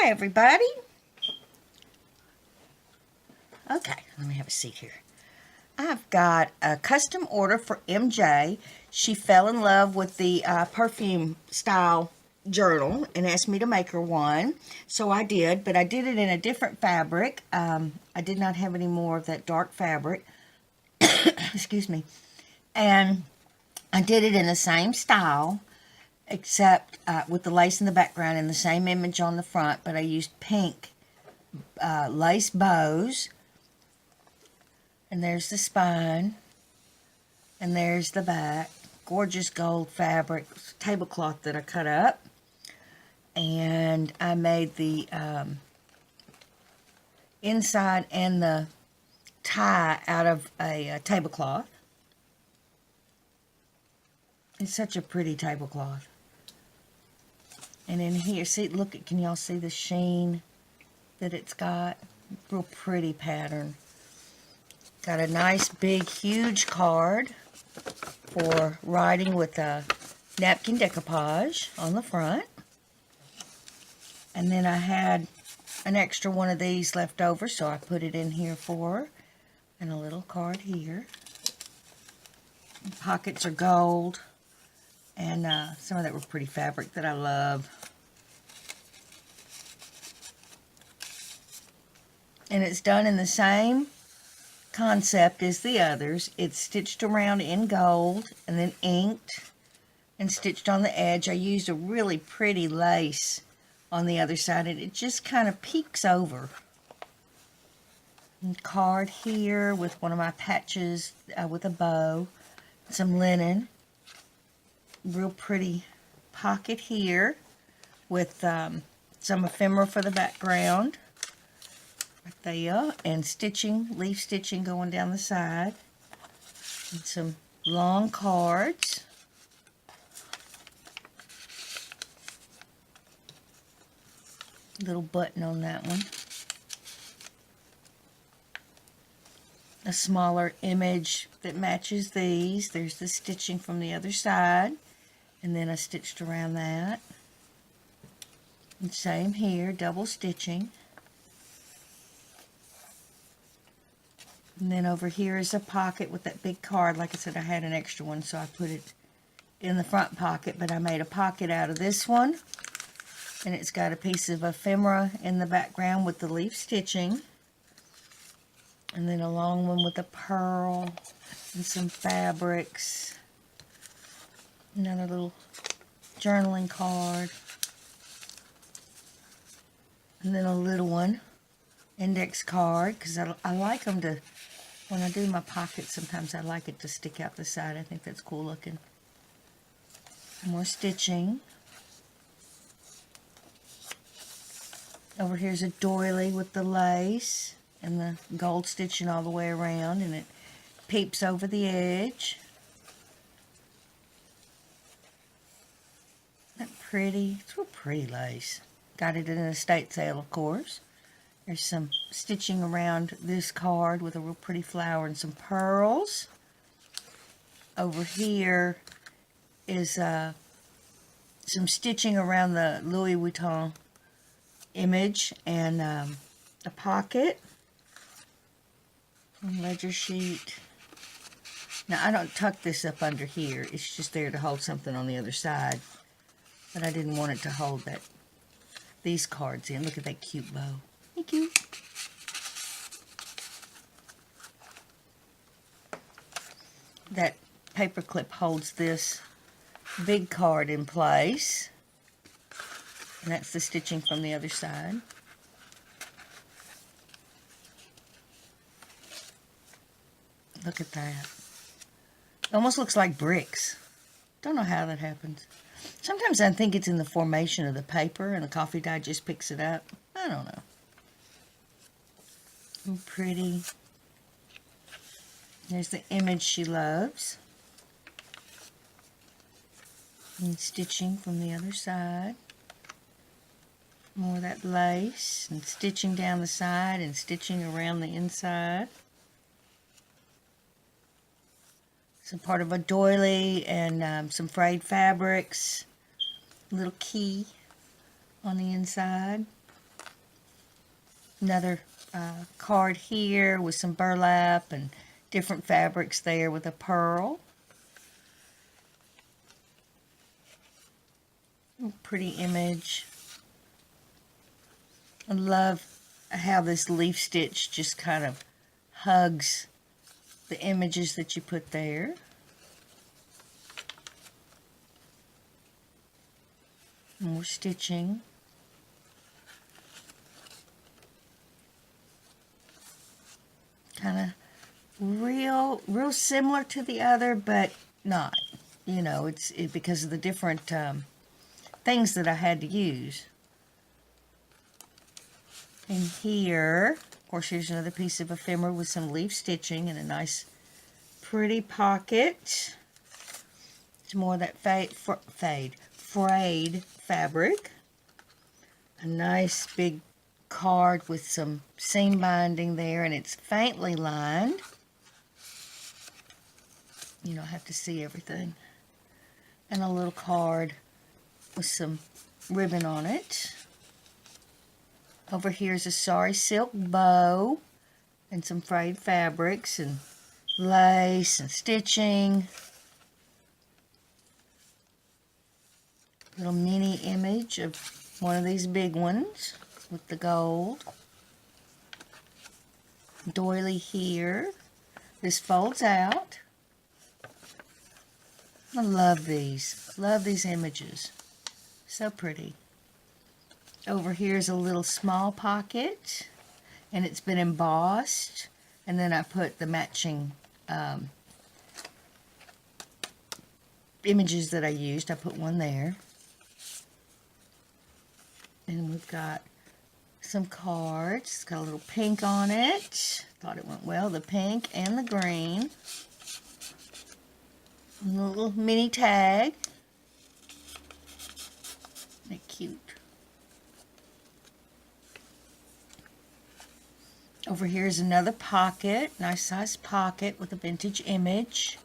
Hi, everybody. Okay, let me have a seat here. I've got a custom order for MJ. She fell in love with the perfume style journal and asked me to make her one. So I did, but I did it in a different fabric. I did not have any more of that dark fabric. Excuse me. And I did it in the same style, except with the lace in the background and the same image on the front, but I used pink lace bows. And there's the spine, and there's the back. Gorgeous gold fabric, tablecloth that I cut up. And I made the inside and the tie out of a tablecloth. It's such a pretty tablecloth. And in here, see, look, can y'all see the sheen that it's got? Real pretty pattern. Got a nice, big, huge card for writing with a napkin decoupage on the front. And then I had an extra one of these left over, so I put it in here for her. And a little card here. The pockets are gold. And some of that were pretty fabric that I love. And it's done in the same concept as the others. It's stitched around in gold and then inked and stitched on the edge. I used a really pretty lace on the other side, and it just kind of peeks over. And card here with one of my patches with a bow, some linen, real pretty pocket here with some ephemera for the background. Right there, and stitching, leaf stitching going down the side, and some long cards. Little button on that one. A smaller image that matches these. There's the stitching from the other side, and then I stitched around that. And same here, double stitching. And then over here is a pocket with that big card. Like I said, I had an extra one, so I put it in the front pocket. But I made a pocket out of this one. And it's got a piece of ephemera in the background with the leaf stitching. And then a long one with a pearl and some fabrics. Another little journaling card. And then a little one, index card, because I like them to... When I do my pockets, sometimes I like it to stick out the side. I think that's cool looking. More stitching. Over here's a doily with the lace and the gold stitching all the way around, and it peeps over the edge. Isn't that pretty? It's real pretty lace. Got it in an estate sale, of course. There's some stitching around this card with a real pretty flower and some pearls. Over here is some stitching around the Louis Vuitton image and a pocket. And ledger sheet. Now, I don't tuck this up under here. It's just there to hold something on the other side. But I didn't want it to hold these cards in. Look at that cute bow. Thank you. That paper clip holds this big card in place. And that's the stitching from the other side. Look at that. It almost looks like bricks. Don't know how that happens. Sometimes I think it's in the formation of the paper and the coffee dye just picks it up. I don't know. Pretty. There's the image she loves. And stitching from the other side. More of that lace and stitching down the side and stitching around the inside. Some part of a doily and some frayed fabrics. Little key on the inside. Another card here with some burlap and different fabrics there with a pearl. Pretty image. I love how this leaf stitch just kind of hugs the images that you put there. More stitching. Kind of real similar to the other, but not. You know, it's because of the different things that I had to use. And here, of course, here's another piece of ephemera with some leaf stitching and a nice pretty pocket. It's more of that frayed fabric. A nice big card with some seam binding there, and it's faintly lined. You don't have to see everything. And a little card with some ribbon on it. Over here is a sari silk bow and some frayed fabrics and lace and stitching. Little mini image of one of these big ones with the gold. Doily here. This folds out. I love these. Love these images. So pretty. Over here is a little small pocket, and it's been embossed. And then I put the matching images that I used. I put one there. And we've got some cards. It's got a little pink on it. Thought it went well. The pink and the green. A little mini tag. Isn't that cute? Over here is another pocket. Nice size pocket with a vintage image.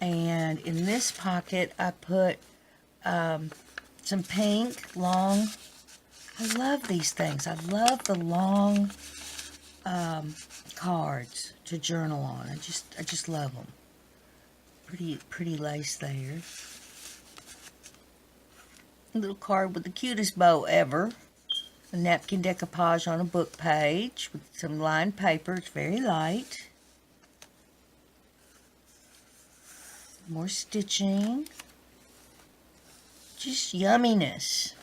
And in this pocket I put some pink, long. I love these things. I love the long cards to journal on. I just love them. Pretty lace there. A little card with the cutest bow ever. A napkin decoupage on a book page with some lined paper. It's very light. More stitching. Just yumminess.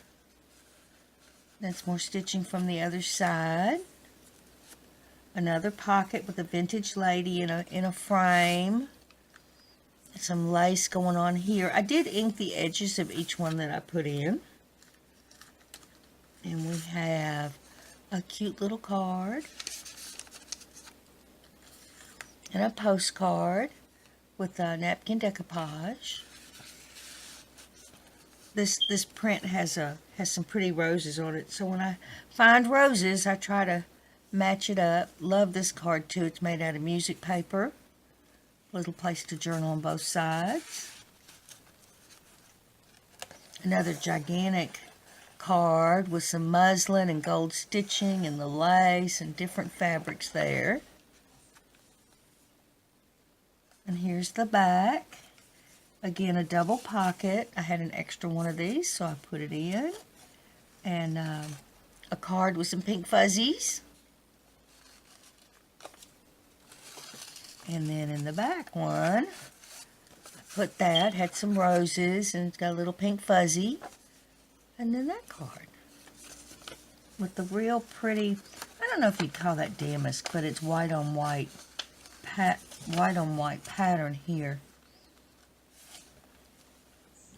That's more stitching from the other side. Another pocket with a vintage lady in a frame. Some lace going on here. I did ink the edges of each one that I put in. And we have a cute little card. And a postcard with a napkin decoupage. This print has some pretty roses on it. So when I find roses, I try to match it up. Love this card too. It's made out of music paper. Little place to journal on both sides. Another gigantic card with some muslin and gold stitching and the lace and different fabrics there. And here's the back. Again, a double pocket. I had an extra one of these, so I put it in. And a card with some pink fuzzies. And then in the back one, I put that, had some roses, and it's got a little pink fuzzy. And then that card with the real pretty, I don't know if you'd call that damask, but it's white on white pattern here.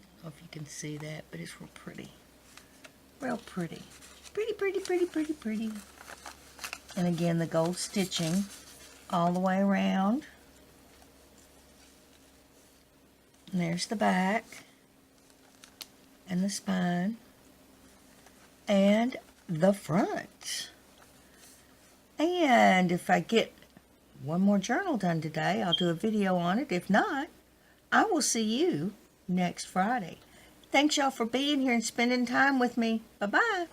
I don't know if you can see that, but it's real pretty. Real pretty. Pretty. And again, the gold stitching all the way around. And there's the back and the spine and the front. And if I get one more journal done today, I'll do a video on it. If not, I will see you next Friday. Thanks y'all for being here and spending time with me. Bye-bye.